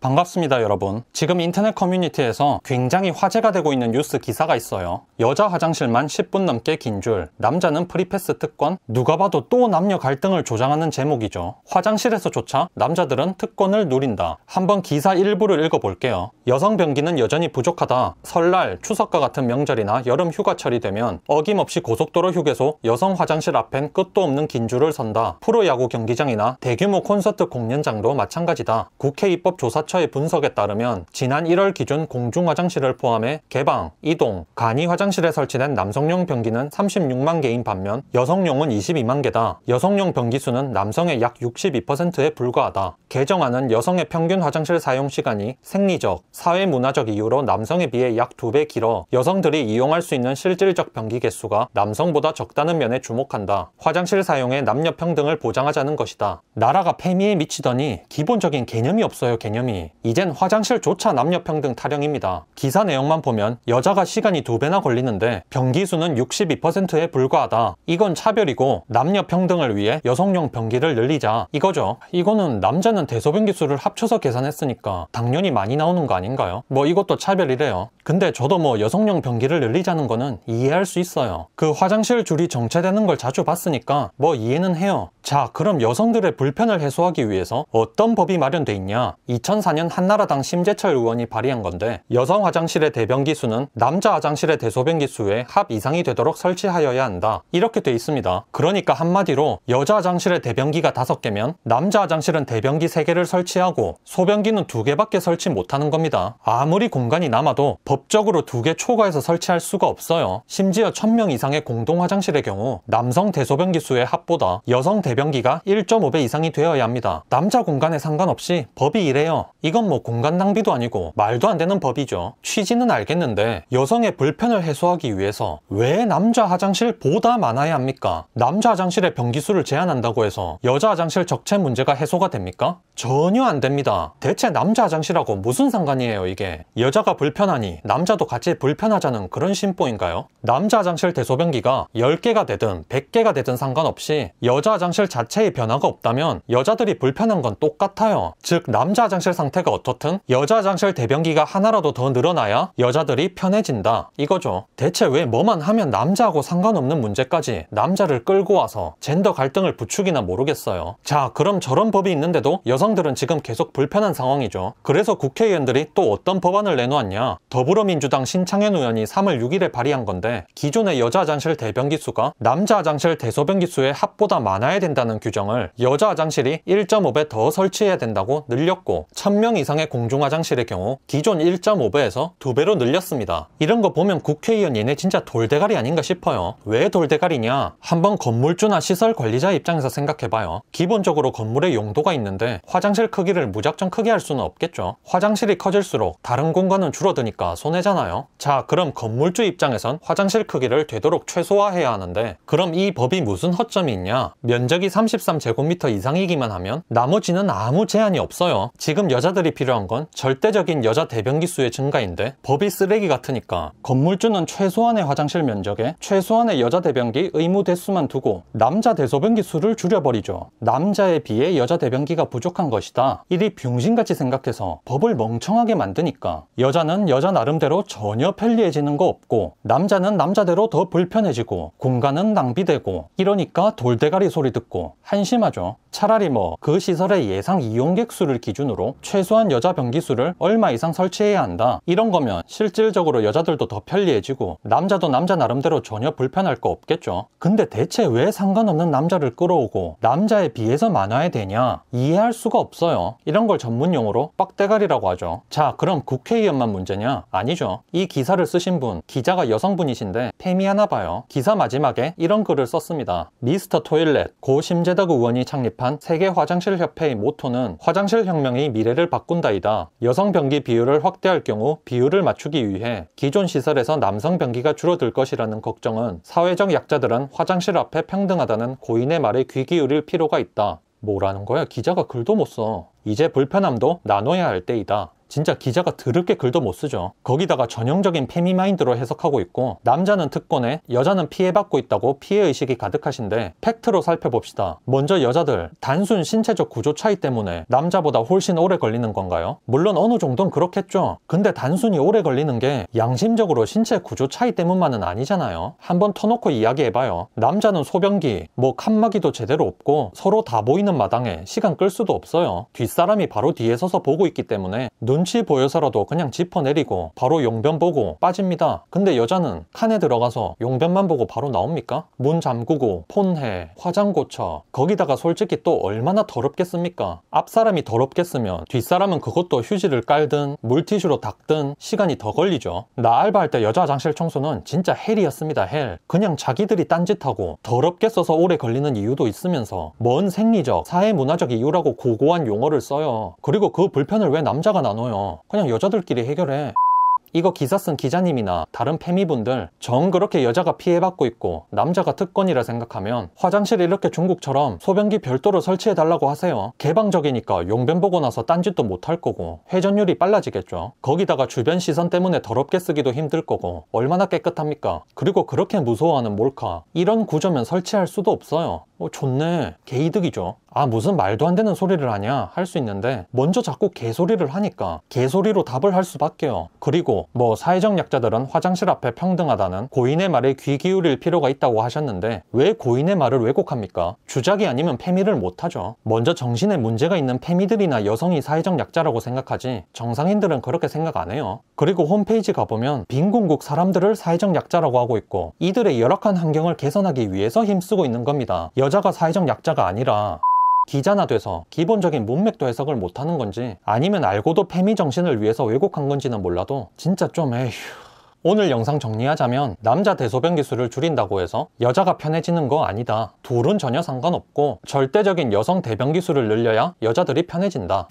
반갑습니다, 여러분. 지금 인터넷 커뮤니티에서 굉장히 화제가 되고 있는 뉴스 기사가 있어요. 여자 화장실만 10분 넘게 긴 줄, 남자는 프리패스 특권, 누가 봐도 또 남녀 갈등을 조장하는 제목이죠. 화장실에서조차 남자들은 특권을 누린다. 한번 기사 일부를 읽어볼게요. 여성 변기는 여전히 부족하다. 설날, 추석과 같은 명절이나 여름 휴가철이 되면 어김없이 고속도로 휴게소, 여성 화장실 앞엔 끝도 없는 긴 줄을 선다. 프로야구 경기장이나 대규모 콘서트 공연장도 마찬가지다. 국회 입법조사처의 분석에 따르면 지난 1월 기준 공중화장실을 포함해 개방, 이동, 간이 화장실에 설치된 남성용 변기는 36만 개인 반면 여성용은 22만 개다. 여성용 변기 수는 남성의 약 62%에 불과하다. 개정안은 여성의 평균 화장실 사용 시간이 생리적, 사회문화적 이유로 남성에 비해 약 2배 길어 여성들이 이용할 수 있는 실질적 변기 개수가 남성보다 적다는 면에 주목한다. 화장실 사용의 남녀 평등을 보장하자는 것이다. 나라가 폐미에 미치더니 기본적인 개념이 없어요, 개념이. 이젠 화장실조차 남녀평등 타령입니다. 기사 내용만 보면 여자가 시간이 2배나 걸리는데 변기 수는 62%에 불과하다. 이건 차별이고 남녀평등을 위해 여성용 변기를 늘리자 이거죠. 이거는 남자는 대소변기 수를 합쳐서 계산했으니까 당연히 많이 나오는 거 아닌가요? 뭐 이것도 차별이래요. 근데 저도 뭐 여성용 변기를 늘리자는 거는 이해할 수 있어요. 그 화장실 줄이 정체되는 걸 자주 봤으니까 뭐 이해는 해요. 자, 그럼 여성들의 불편을 해소하기 위해서 어떤 법이 마련돼 있냐? 2004년 한나라당 심재철 의원이 발의한 건데, 여성 화장실의 대변기 수는 남자 화장실의 대소변기 수의 합 이상이 되도록 설치하여야 한다. 이렇게 돼 있습니다. 그러니까 한마디로 여자 화장실의 대변기가 5개면 남자 화장실은 대변기 3개를 설치하고 소변기는 2개밖에 설치 못하는 겁니다. 아무리 공간이 남아도 법적으로 2개 초과해서 설치할 수가 없어요. 심지어 1000명 이상의 공동 화장실의 경우 남성 대소변기 수의 합보다 여성 대변기가 1.5배 이상이 되어야 합니다. 남자 공간에 상관없이 법이 이래요. 이건 뭐 공간 낭비도 아니고 말도 안 되는 법이죠. 취지는 알겠는데 여성의 불편을 해소하기 위해서 왜 남자 화장실보다 많아야 합니까? 남자 화장실의 변기 수를 제한한다고 해서 여자 화장실 적체 문제가 해소가 됩니까? 전혀 안 됩니다. 대체 남자 화장실하고 무슨 상관이에요, 이게? 여자가 불편하니 남자도 같이 불편하자는 그런 심보인가요? 남자 화장실 대소변기가 10개가 되든 100개가 되든 상관없이 여자 화장실 자체의 변화가 없다면 여자들이 불편한 건 똑같아요. 즉 남자 화장실 상태가 어떻든 여자 화장실 대변기가 하나라도 더 늘어나야 여자들이 편해진다 이거죠. 대체 왜 뭐만 하면 남자하고 상관없는 문제까지 남자를 끌고 와서 젠더 갈등을 부추기나 모르겠어요. 자, 그럼 저런 법이 있는데도 여성들은 지금 계속 불편한 상황이죠. 그래서 국회의원들이 또 어떤 법안을 내놓았냐? 더불어민주당 신창현 의원이 3월 6일에 발의한 건데, 기존의 여자 화장실 대변기 수가 남자 화장실 대소변기 수의 합보다 많아야 된다는 규정을 여자 화장실이 1.5배 더 설치해야 된다고 늘렸고, 1000명 이상의 공중화장실의 경우 기존 1.5배에서 2배로 늘렸습니다. 이런 거 보면 국회의원 얘네 진짜 돌대가리 아닌가 싶어요. 왜 돌대가리냐? 한번 건물주나 시설 관리자 입장에서 생각해봐요. 기본적으로 건물의 용도가 있는데 화장실 크기를 무작정 크게 할 수는 없겠죠. 화장실이 커질수록 다른 공간은 줄어드니까 손해잖아요. 자, 그럼 건물주 입장에선 화장실 크기를 되도록 최소화해야 하는데, 그럼 이 법이 무슨 허점이 있냐? 면적이 33제곱미터 이상이기만 하면 나머지는 아무 제한이 없어요. 지금 여자들이 필요한 건 절대적인 여자 대변기 수의 증가인데 법이 쓰레기 같으니까 건물주는 최소한의 화장실 면적에 최소한의 여자 대변기 의무 대수만 두고 남자 대소변기 수를 줄여버리죠. 남자에 비해 여자 대변기가 부족한 것이다. 이리 병신같이 생각해서 법을 멍청하게 만드니까 여자는 여자 나름대로 전혀 편리해지는 거 없고 남자는 남자대로 더 불편해지고 공간은 낭비되고, 이러니까 돌대가리 소리 듣고 한심하죠. 차라리 뭐 그 시설의 예상 이용객 수를 기준으로 최소한 여자 변기 수를 얼마 이상 설치해야 한다. 이런 거면 실질적으로 여자들도 더 편리해지고 남자도 남자 나름대로 전혀 불편할 거 없겠죠. 근데 대체 왜 상관없는 남자를 끌어오고 남자에 비해서 많아야 되냐? 이해할 수가 없어요. 이런 걸 전문용어로 빡대가리라고 하죠. 자, 그럼 국회의원만 문제냐? 아니죠. 이 기사를 쓰신 분, 기자가 여성분이신데 페미하나 봐요. 기사 마지막에 이런 글을 썼습니다. 미스터 토일렛, 고 심재덕 의원이 창립한 세계 화장실 협회의 모토는 화장실 혁명이 미래를 바꾼다이다. 여성 변기 비율을 확대할 경우 비율을 맞추기 위해 기존 시설에서 남성 변기가 줄어들 것이라는 걱정은 사회적 약자들은 화장실 앞에 평등하다는 고인의 말에 귀 기울일 필요가 있다. 뭐라는 거야? 기자가 글도 못 써. 이제 불편함도 나눠야 할 때이다. 진짜 기자가 더럽게 글도 못 쓰죠. 거기다가 전형적인 페미마인드로 해석하고 있고, 남자는 특권에 여자는 피해받고 있다고 피해의식이 가득하신데, 팩트로 살펴봅시다. 먼저 여자들, 단순 신체적 구조 차이 때문에 남자보다 훨씬 오래 걸리는 건가요? 물론 어느 정도는 그렇겠죠. 근데 단순히 오래 걸리는 게 양심적으로 신체 구조 차이 때문만은 아니잖아요. 한번 터놓고 이야기해봐요. 남자는 소변기, 칸막이도 제대로 없고 서로 다 보이는 마당에 시간 끌 수도 없어요. 뒷사람이 바로 뒤에 서서 보고 있기 때문에 눈치 보여서라도 그냥 짚어내리고 바로 용변 보고 빠집니다. 근데 여자는 칸에 들어가서 용변만 보고 바로 나옵니까? 문 잠그고 폰해, 화장 고쳐. 거기다가 솔직히 또 얼마나 더럽겠습니까? 앞사람이 더럽겠으면 뒷사람은 그것도 휴지를 깔든 물티슈로 닦든 시간이 더 걸리죠. 나 알바할 때 여자 화장실 청소는 진짜 헬이었습니다. 헬. 그냥 자기들이 딴짓하고 더럽게 써서 오래 걸리는 이유도 있으면서 뭔 생리적, 사회문화적 이유라고 고고한 용어를 써요. 그리고 그 불편을 왜 남자가 나눠요? 그냥 여자들끼리 해결해. 이거 기사 쓴 기자님이나 다른 페미분들 정 그렇게 여자가 피해받고 있고 남자가 특권이라 생각하면 화장실에 이렇게 중국처럼 소변기 별도로 설치해달라고 하세요. 개방적이니까 용변 보고 나서 딴짓도 못할 거고 회전율이 빨라지겠죠. 거기다가 주변 시선 때문에 더럽게 쓰기도 힘들 거고 얼마나 깨끗합니까? 그리고 그렇게 무서워하는 몰카, 이런 구조면 설치할 수도 없어요. 좋네. 개이득이죠. 무슨 말도 안 되는 소리를 하냐 할 수 있는데 먼저 자꾸 개소리를 하니까 개소리로 답을 할 수밖에요. 그리고 사회적 약자들은 화장실 앞에 평등하다는 고인의 말에 귀 기울일 필요가 있다고 하셨는데 왜 고인의 말을 왜곡합니까? 주작이 아니면 페미를 못하죠. 먼저 정신에 문제가 있는 페미들이나 여성이 사회적 약자라고 생각하지 정상인들은 그렇게 생각 안 해요. 그리고 홈페이지 가보면 빈곤국 사람들을 사회적 약자라고 하고 있고 이들의 열악한 환경을 개선하기 위해서 힘쓰고 있는 겁니다. 여자가 사회적 약자가 아니라 기자나 돼서 기본적인 문맥도 해석을 못하는 건지 아니면 알고도 페미 정신을 위해서 왜곡한 건지는 몰라도 진짜 좀 에휴. 오늘 영상 정리하자면 남자 대소변 기수를 줄인다고 해서 여자가 편해지는 거 아니다. 둘은 전혀 상관없고 절대적인 여성 대변 기수를 늘려야 여자들이 편해진다.